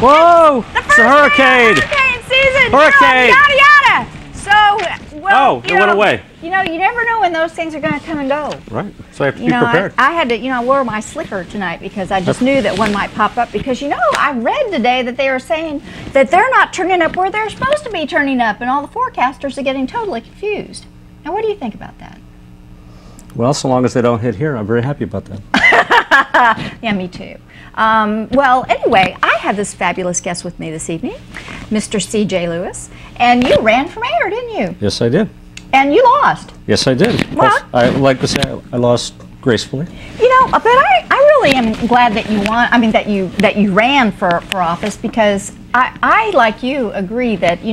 Whoa! It's a hurricane! Hurricane season! Hurricane! Yada yada! So, well, it went away. You know, you never know when those things are going to come and go. Right. So I have to be prepared. I had to, I wore my slicker tonight because I just knew that one might pop up because, I read today that they are saying that they're not turning up where they're supposed to be turning up and all the forecasters are getting totally confused. Now, what do you think about that? Well, so long as they don't hit here, I'm very happy about that. Yeah, me too. Well, anyway, I have this fabulous guest with me this evening, Mr. C.J. Lewis, and you ran for mayor, didn't you? Yes, I did. And you lost. Yes, I did. Well, I like to say I lost gracefully. But I really am glad that you won. I mean, that you ran for office because I like you agree that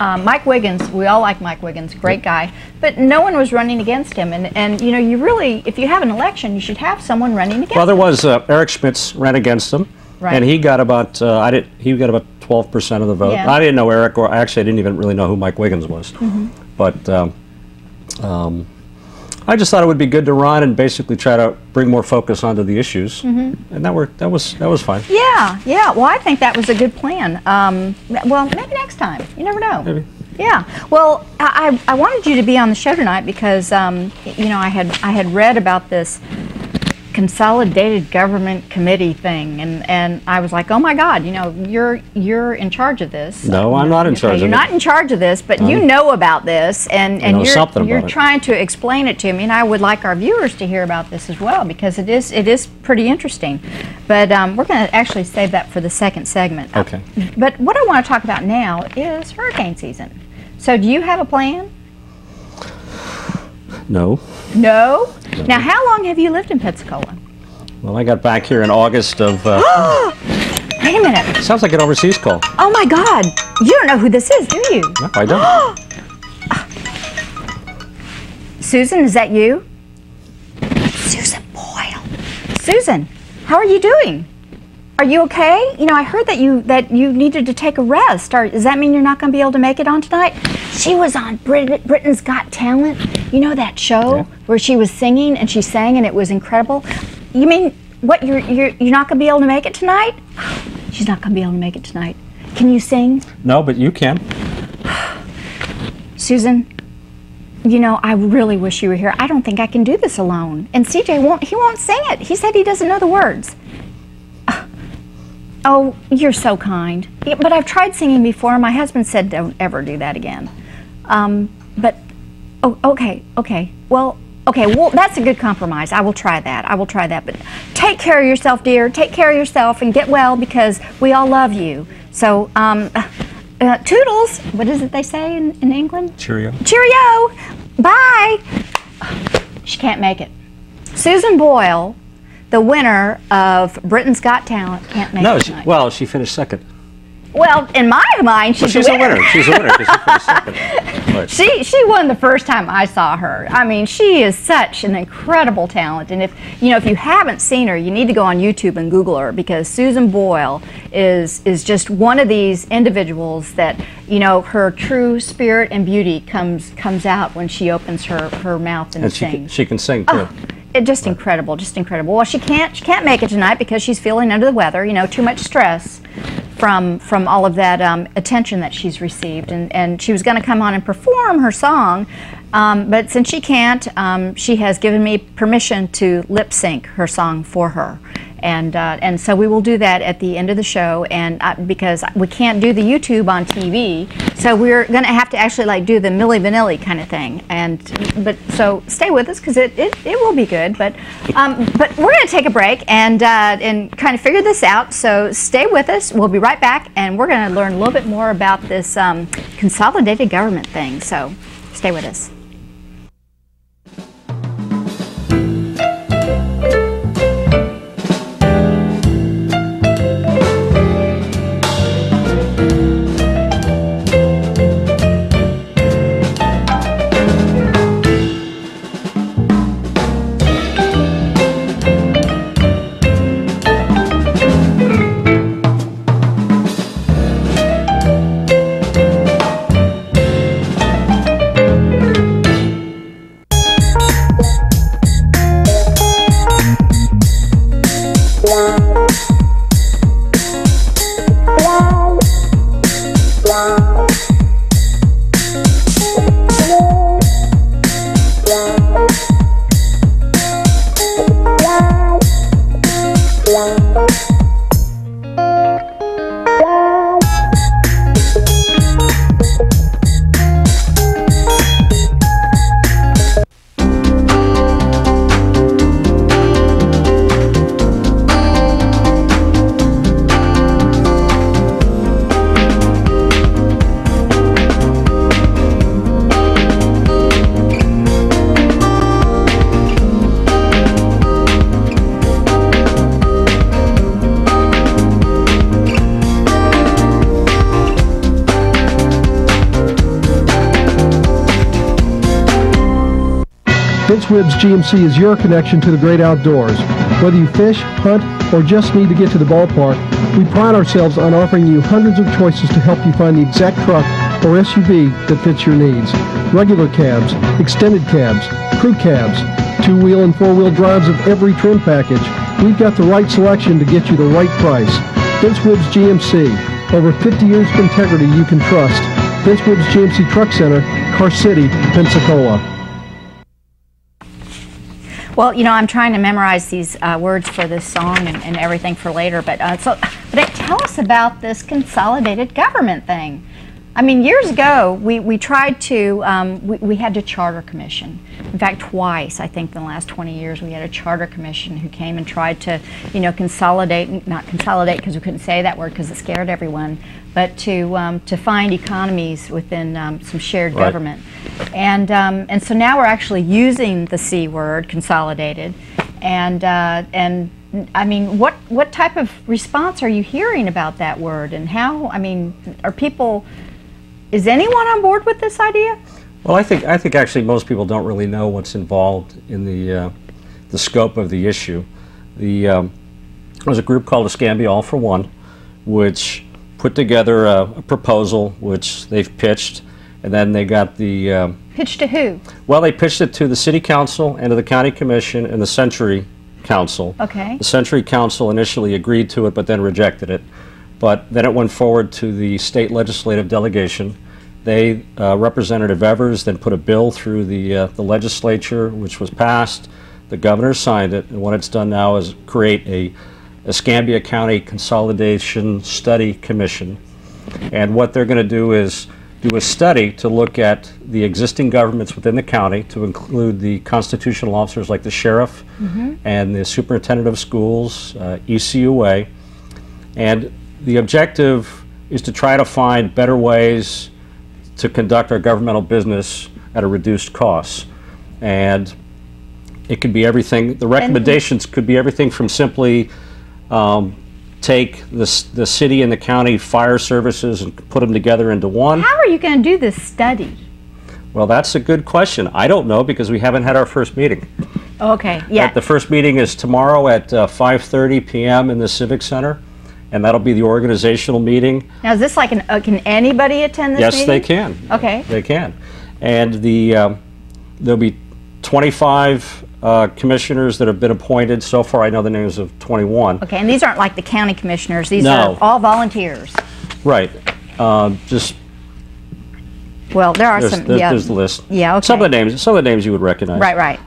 Mike Wiggins. We all like Mike Wiggins, great guy, but no one was running against him. And you really, if you have an election, you should have someone running against him. Well, there was Eric Schmitz ran against him, right. And he got about he got about 12% of the vote. Yeah. I didn't know Eric, or actually I didn't even really know who Mike Wiggins was. Mm-hmm. But I just thought it would be good to run and basically try to bring more focus onto the issues, mm-hmm. and that was fine. Yeah. Well, I think that was a good plan. Well, maybe next time. You never know. Maybe. Yeah. Well, I wanted you to be on the show tonight because I had read about this consolidated government committee thing, and I was like, oh my God, you're in charge of this. No, I'm not in charge of it. You're not in charge of this, but you know about this, and you're trying to explain it to me, and I would like our viewers to hear about this as well because it is pretty interesting. But we're going to actually save that for the second segment. Okay. But what I want to talk about now is hurricane season. So do you have a plan? No. No? Now, how long have you lived in Pensacola? Well, I got back here in August of... Wait a minute. Sounds like an overseas call. Oh, my God. You don't know who this is, do you? No, I don't. Susan, is that you? Susan Boyle. Susan, how are you doing? Are you okay? I heard that you needed to take a rest. Does that mean you're not going to be able to make it on tonight? She was on Britain's Got Talent. You know that show where she was singing and she sang and it was incredible? You mean what? You're not going to be able to make it tonight? She's not going to be able to make it tonight. Can you sing? No, but you can. Susan, I really wish you were here. I don't think I can do this alone. And CJ won't sing it. He said he doesn't know the words. Oh, you're so kind. Yeah, but I've tried singing before. My husband said don't ever do that again. Okay. Well, that's a good compromise. I will try that. But take care of yourself, dear. Take care of yourself and get well because we all love you. So, toodles. What is it they say in England? Cheerio. Cheerio. Bye. She can't make it. Susan Boyle, the winner of Britain's Got Talent, can't make it tonight. Well, she finished second. Well, in my mind, she's a winner. She's a winner because she finished second. But She won the first time I saw her. I mean, she is such an incredible talent. And if you haven't seen her, you need to go on YouTube and Google her because Susan Boyle is just one of these individuals that her true spirit and beauty comes out when she opens her mouth and sings. She can sing too. Just incredible. Well, she can't make it tonight because she's feeling under the weather. Too much stress from all of that attention that she's received, and she was going to come on and perform her song, but since she can't, she has given me permission to lip sync her song for her. And so we will do that at the end of the show, and because we can't do the YouTube on TV, so we're going to have to actually do the Milli Vanilli kind of thing. So stay with us because it will be good. But we're going to take a break and kind of figure this out. So stay with us. We'll be right back, and we're going to learn a little bit more about this consolidated government thing. So stay with us. Woods GMC is your connection to the great outdoors. Whether you fish, hunt, or just need to get to the ballpark, we pride ourselves on offering you hundreds of choices to help you find the exact truck or SUV that fits your needs. Regular cabs, extended cabs, crew cabs, two-wheel and four-wheel drives of every trim package. We've got the right selection to get you the right price. Vince Woods GMC. Over 50 years of integrity you can trust. Vince Woods GMC Truck Center, Car City, Pensacola. Well, you know, I'm trying to memorize these words for this song and everything for later, but tell us about this consolidated government thing. I mean, years ago, we tried to, we had to charter commission. In fact, twice, I think, in the last 20 years, we had a charter commission who came and tried to, you know, consolidate, not consolidate because we couldn't say that word because it scared everyone, but to find economies within some shared government. And so now we're actually using the C word, consolidated, and I mean, what type of response are you hearing about that word, and how, I mean, are people, is anyone on board with this idea? Well, I think actually most people don't really know what's involved in the scope of the issue. There was a group called Escambia All for One, which put together a proposal which they've pitched, and then they got the pitched to who? Well, they pitched it to the City Council and to the County Commission and the Century Council. Okay. The Century Council initially agreed to it, but then rejected it. But then it went forward to the state legislative delegation. They, Representative Evers, then put a bill through the legislature, which was passed. The governor signed it, and what it's done now is create a Escambia County Consolidation Study Commission. And what they're going to do is do a study to look at the existing governments within the county, to include the constitutional officers like the sheriff and the superintendent of schools, ECUA. And the objective is to try to find better ways to conduct our governmental business at a reduced cost. And it could be everything, the recommendations could be everything from simply take the city and the county fire services and put them together into one. How are you going to do this study? Well, that's a good question. I don't know, because we haven't had our first meeting. Okay, yeah. The first meeting is tomorrow at 5:30 p.m. in the Civic Center, and that'll be the organizational meeting. Now, is this like can anybody attend this meeting? Yes, they can. Okay. They can. And there'll be 25 commissioners that have been appointed. So far, I know the names of 21. Okay, and these aren't like the county commissioners. These No. are all volunteers. Right. Just well, there are some. Yeah. There's the list. Yeah. Okay. Some of the names you would recognize. Right. Right.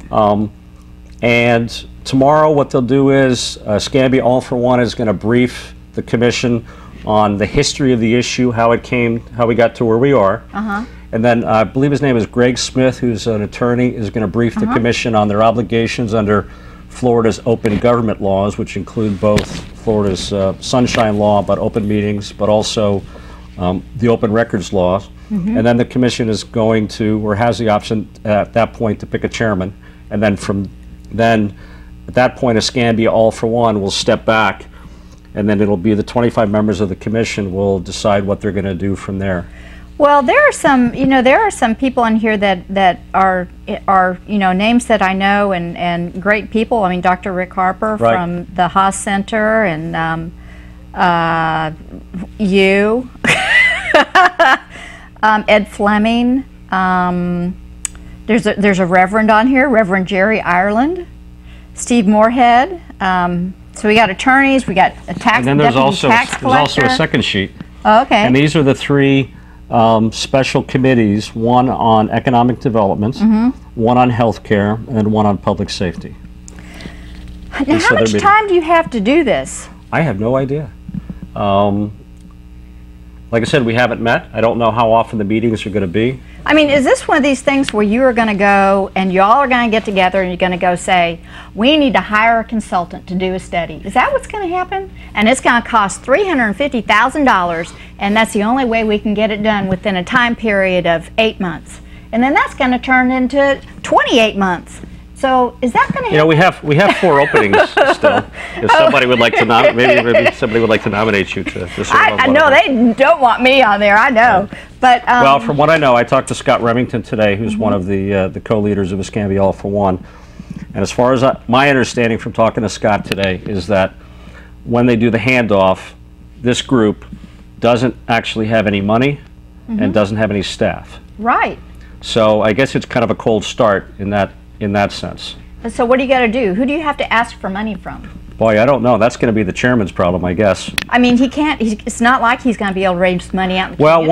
And tomorrow, what they'll do is Escambia All for One is going to brief the commission on the history of the issue, how we got to where we are. And then I believe his name is Greg Smith, who's an attorney, is going to brief the commission on their obligations under Florida's open government laws, which include both Florida's sunshine law about open meetings, but also the open records laws. And then the commission is going to, or has the option at that point, to pick a chairman. And then at that point, Escambia All for One will step back, and then it'll be the 25 members of the commission will decide what they're going to do from there. Well, there are some people in here that are names that I know and great people. I mean, Dr. Rick Harper from the Host Center, and you, Ed Fleming. There's a reverend on here, Reverend Jerry Ireland, Steve Moorhead. So we got attorneys, we got a tax, and then there's also a second sheet. Oh, okay. And these are the three special committees: one on economic development, one on health care, and one on public safety. Now, how much time do you have to do this? I have no idea. Like I said, we haven't met. I don't know how often the meetings are going to be. I mean, is this one of these things where you are going to go and y'all are going to get together and you're going to go say, we need to hire a consultant to do a study? Is that what's going to happen? And it's going to cost $350,000, and that's the only way we can get it done within a time period of 8 months. And then that's going to turn into 28 months. So is that going to happen? You know, we have 4 openings still. If somebody would like to maybe somebody would like to nominate you to serve on I one know of them. they don't want me on there. I know, but well, from what I know, I talked to Scott Remington today, who's one of the co-leaders of Escambia All for One. And as far as my understanding from talking to Scott today is that when they do the handoff, this group doesn't actually have any money and doesn't have any staff. Right. So I guess it's kind of a cold start in that sense. So what do you got to do? Who do you have to ask for money from? Boy, I don't know. That's going to be the chairman's problem, I guess. I mean, he can't. It's not like he's going to be able to raise money out in the community.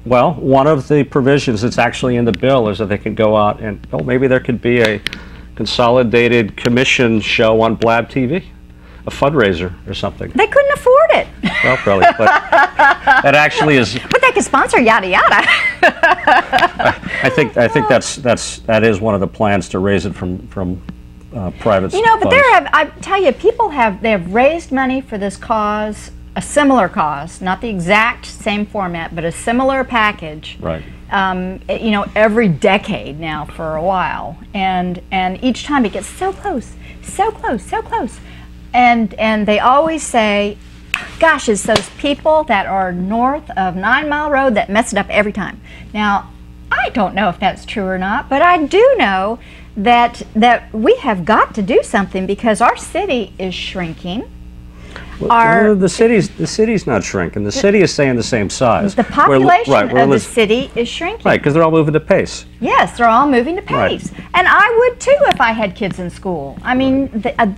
One of the provisions that's actually in the bill is that they can go out and maybe there could be a consolidated commission show on Blab TV, a fundraiser or something. They couldn't afford it. Well, probably, but that actually is. But they could sponsor Yadda Yadda. I think that is one of the plans to raise it from private. You know, but funds. I tell you, they have raised money for this cause, a similar cause, not the exact same format, but a similar package. Right. You know, every decade now for a while, and each time it gets so close, so close, so close, and they always say, gosh, it's those people that are north of 9 Mile Road that mess it up every time. Now, I don't know if that's true or not, but I do know that we have got to do something because our city is shrinking. The city's not shrinking. The city is staying the same size. The population of the city is shrinking. Right, because they're all moving to Pace. Yes, they're all moving to Pace. Right. And I would too if I had kids in school. I mean,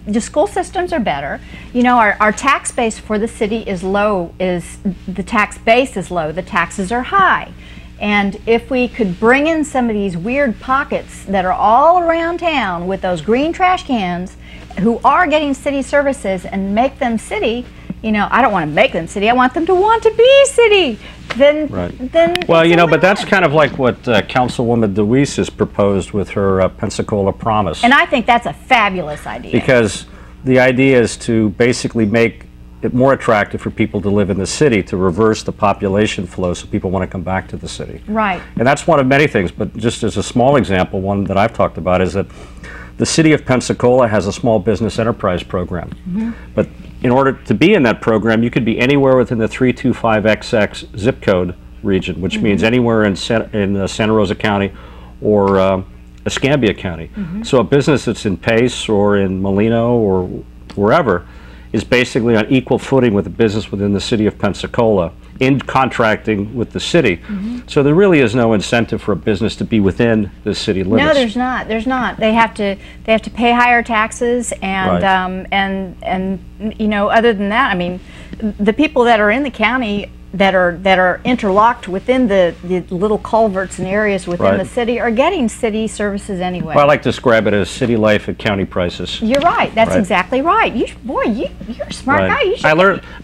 the school systems are better. You know, our tax base for the city is low. The tax base is low. The taxes are high. And if we could bring in some of these weird pockets that are all around town with those green trash cans who are getting city services and make them city, you know, I don't want to make them city, I want them to want to be city. Then well, you know, but that's kind of like what Councilwoman DeWeese has proposed with her Pensacola Promise. And I think that's a fabulous idea. Because the idea is to basically make it more attractive for people to live in the city, to reverse the population flow so people want to come back to the city. Right. And that's one of many things, but just as a small example, one that I've talked about is that the city of Pensacola has a small business enterprise program. But in order to be in that program, you could be anywhere within the 325XX zip code region, which means anywhere in Santa Rosa County or Escambia County. So a business that's in Pace or in Molino or wherever is basically on equal footing with a business within the city of Pensacola in contracting with the city. So there really is no incentive for a business to be within the city limits. No, there's not. There's not. They have to pay higher taxes, and and you know, other than that, I mean, the people that are in the county that are interlocked within the little culverts and areas within the city are getting city services anyway. Well, I like to describe it as city life at county prices. You're right. That's exactly right. You're a smart guy. You should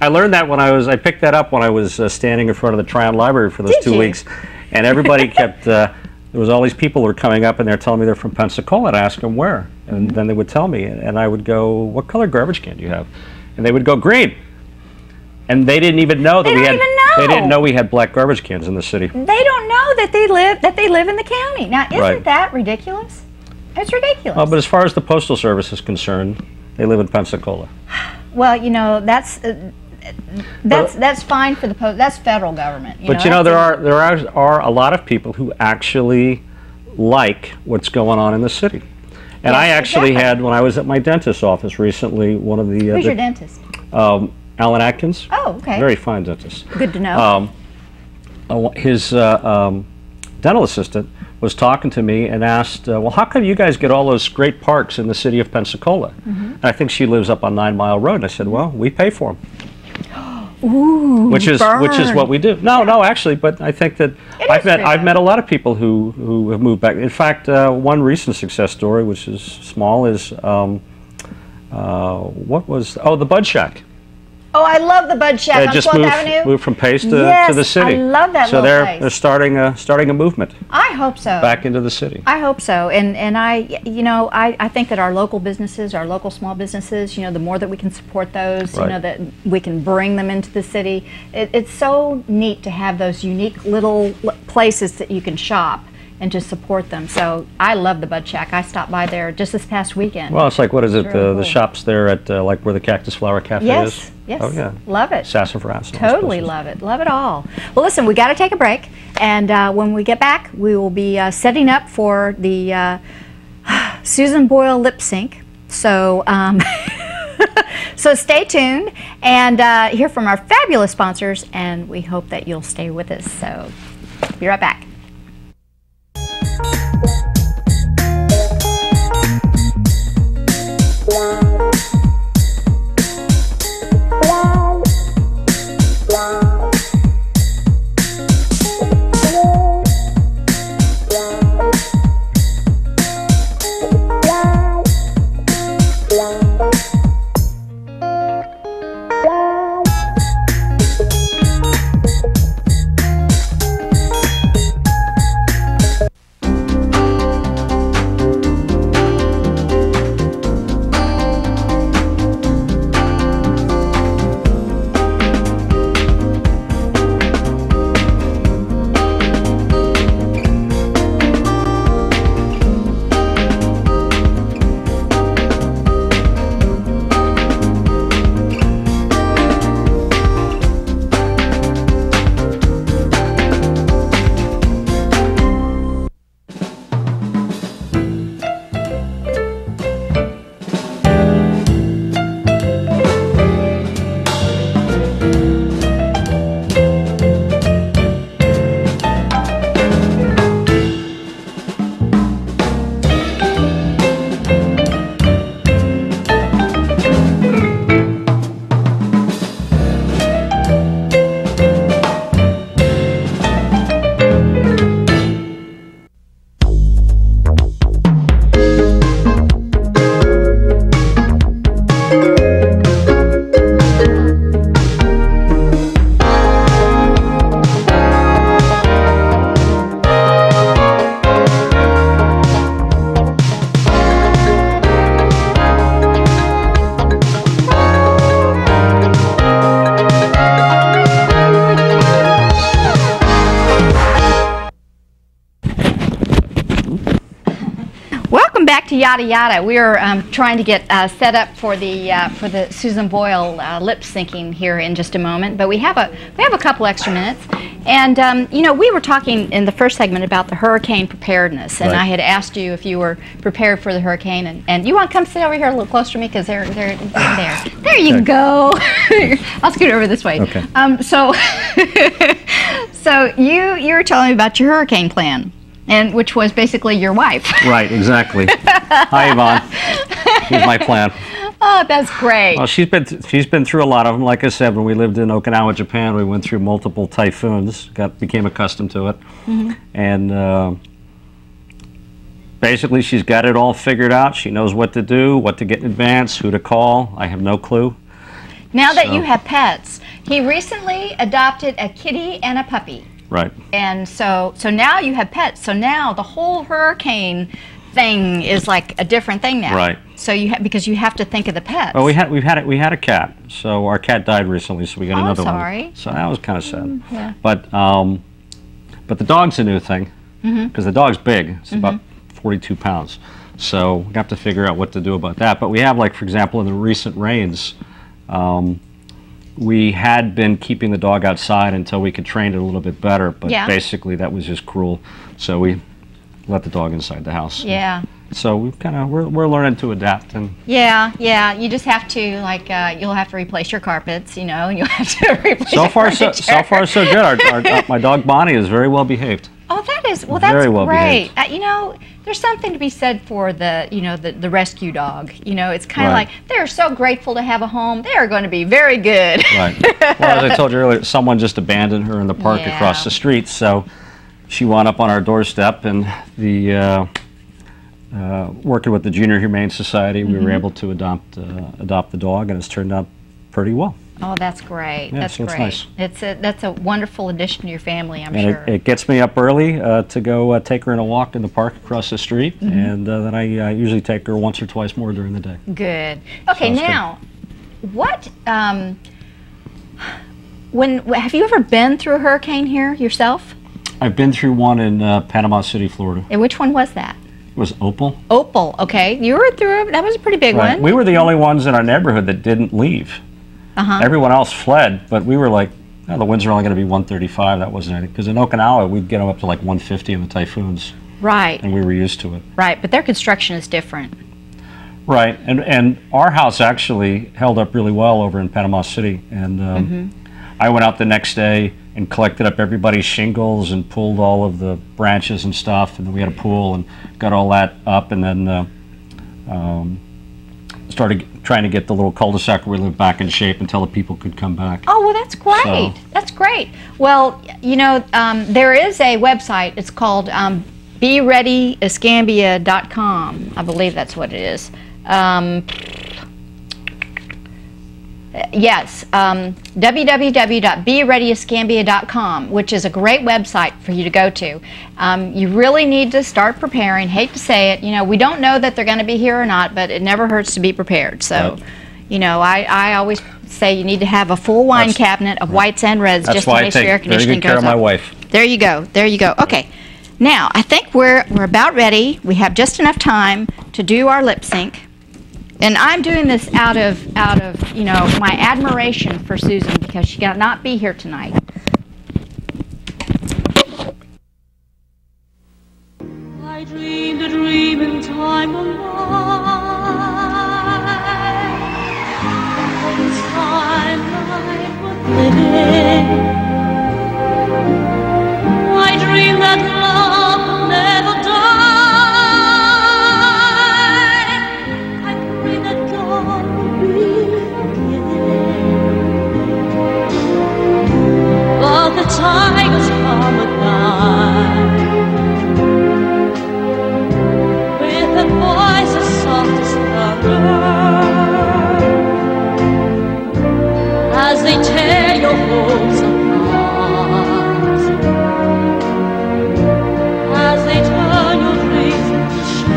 I learned that when I picked that up when I was standing in front of the Tryon Library for those 2 weeks, and everybody kept. There was all these people who were coming up and they're telling me they're from Pensacola, and I asked them where, and then they would tell me, and I would go, "What color garbage can do you have?" And they would go, "Green." And they didn't even know that they didn't know we had black garbage cans in the city. They don't know that they live in the county. Now, isn't that ridiculous? It's ridiculous. Well, but as far as the Postal Service is concerned, they live in Pensacola. Well, you know, that's fine for the post. That's federal government. But you know, there are a lot of people who actually like what's going on in the city. And I actually had, when I was at my dentist's office recently, one of the... Who's your dentist? Alan Atkins. Oh, okay. Very fine dentist. Good to know. His dental assistant was talking to me and asked, well, how come you guys get all those great parks in the city of Pensacola? And I think she lives up on 9 Mile Road. And I said, well, we pay for them. Ooh, which is what we do. No, actually, but I think that I've met a lot of people who have moved back. In fact, one recent success story, which is small, is the Bud Shack. Oh, I love the Bud Shack on 12th Avenue. Moved from Pace to the city. I love that so little place. They're starting a movement. I hope so. Back into the city. I hope so, and I think that our local businesses, our local small businesses, you know, the more that we can support those, you know, that we can bring them into the city. It's so neat to have those unique little places that you can shop. and to support them. So I love the Bud Shack. I stopped by there just this past weekend. Well, it's like, what is it, It's really the cool. shops there at like where the Cactus Flower Cafe Yes, is? yes. Oh, yeah. Love it. Sassafras. Totally love it. Love it all. Well, listen, we got to take a break, and when we get back, we will be setting up for the Susan Boyle lip sync. So, so stay tuned and hear from our fabulous sponsors, and we hope that you'll stay with us. So, be right back. Back to Yadda Yadda. We are trying to get set up for the Susan Boyle lip syncing here in just a moment, but we have a couple extra minutes, and you know, we were talking in the first segment about the hurricane preparedness, and right. I had asked you if you were prepared for the hurricane, and you want to come sit over here a little closer to me because they're there. There you go. I'll scoot over this way. Okay. So so you were telling me about your hurricane plan. And which was basically your wife. Right, exactly. Hi, Yvonne. Here's my plan. Oh, that's great. Well, she's been through a lot of them. Like I said, when we lived in Okinawa, Japan, we went through multiple typhoons. Became accustomed to it, and basically, she's got it all figured out. She knows what to do, what to get in advance, who to call. I have no clue. Now that you have pets, he recently adopted a kitty and a puppy. Right. And so now you have pets. So now the whole hurricane thing is like a different thing now. Right. So because you have to think of the pets. Well, we had a cat. So our cat died recently, so we got another sorry. one. So that was kind of sad. Yeah. But the dog's a new thing because the dog's big. It's about 42 pounds. So we have to figure out what to do about that. But we have, like, for example, in the recent rains, we had been keeping the dog outside until we could train it a little bit better, but basically that was just cruel. So we let the dog inside the house. Yeah. So we're learning to adapt. And yeah. You just have to, like, you'll have to replace your carpets, you know, and you'll have to replace so far so good. My dog Bonnie is very well behaved. Oh, that's Very well great. behaved. You know, there's something to be said for the rescue dog. You know, it's kind of Right. like they're so grateful to have a home. They are going to be very good. Right. Well, as I told you earlier, someone just abandoned her in the park across the street, so she wound up on our doorstep, and the working with the Junior Humane Society, we were able to adopt the dog, and it's turned out pretty well. Oh, that's great. Yeah, That's so it's great. nice. That's a wonderful addition to your family, I'm And sure. it gets me up early to go take her in a walk in the park across the street, and then I usually take her once or twice more during the day. Good. Okay, Sounds now, what, have you ever been through a hurricane here yourself? I've been through one in Panama City, Florida. And which one was that? It was Opal. Opal, okay. You were through it. That was a pretty big one. We were the only ones in our neighborhood that didn't leave. Everyone else fled, but we were like, oh, the winds are only going to be 135. That wasn't anything. Because in Okinawa, we'd get them up to like 150 in the typhoons. Right. And we were used to it. Right, but their construction is different. Right, and our house actually held up really well over in Panama City. And I went out the next day and collected up everybody's shingles and pulled all of the branches and stuff. And then we had a pool and got all that up, and then started trying to get the little cul-de-sac where we lived back in shape until the people could come back. Oh, well, that's great. So, that's great. Well, you know, there is a website. It's called BeReadyEscambia.com. I believe that's what it is. Yes, www.BeReadyEscambia.com, which is a great website for you to go to. You really need to start preparing. Hate to say it, you know, we don't know that they're going to be here or not, but it never hurts to be prepared. So, right. You know, I always say you need to have a full wine cabinet of whites and reds just in case your air conditioning goes That's why I take very good care of my up. wife. There you go. There you go. Okay. Now, I think we're about ready. We have just enough time to do our lip sync. And I'm doing this out of you know, my admiration for Susan, because she cannot be here tonight. I dreamed a dream in time of mine. This time life was living. I dreamed that love would never die. But the tigers come at night with a voice as soft as thunder, as they tear your hopes apart, as they turn your dreams into shame.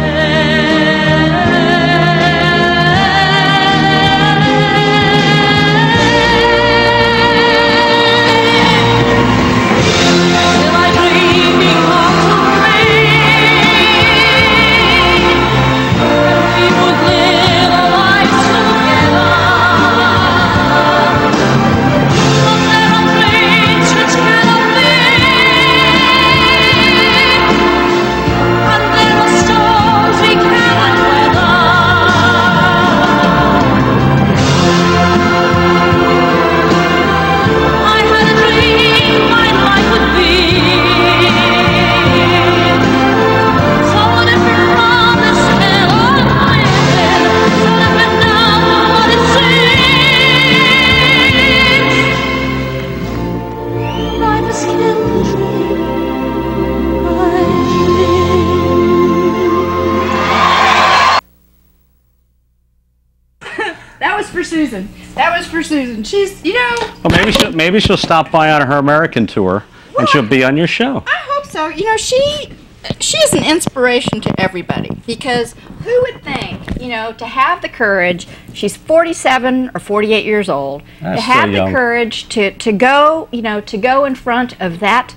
That was for Susan. She's, you know. Well, maybe she'll stop by on her American tour, and she'll be on your show. I hope so. You know, she is an inspiration to everybody, because who would think, you know, to have the courage, she's 47 or 48 years old, That's to have still the young. courage to go, you know, to go in front of that,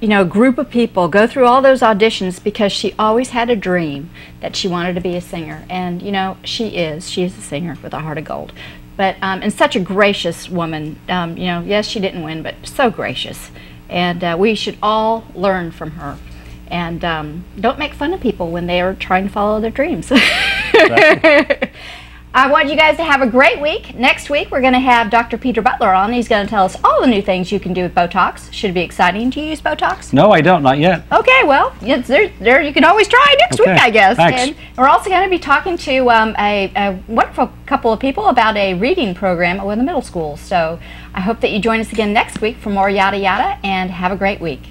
you know, group of people, go through all those auditions, because she always had a dream that she wanted to be a singer. And, you know, she is a singer with a heart of gold. But, and such a gracious woman, you know, yes, she didn't win, but so gracious. And we should all learn from her. And don't make fun of people when they are trying to follow their dreams. I want you guys to have a great week. Next week, we're going to have Dr. Peter Butler on. He's going to tell us all the new things you can do with Botox. Should it be exciting to use Botox? No, I don't. Not yet. Okay, well, it's there you can always try next week, I guess. Thanks. And we're also going to be talking to a wonderful couple of people about a reading program with the middle school. So I hope that you join us again next week for more Yadda Yadda, and have a great week.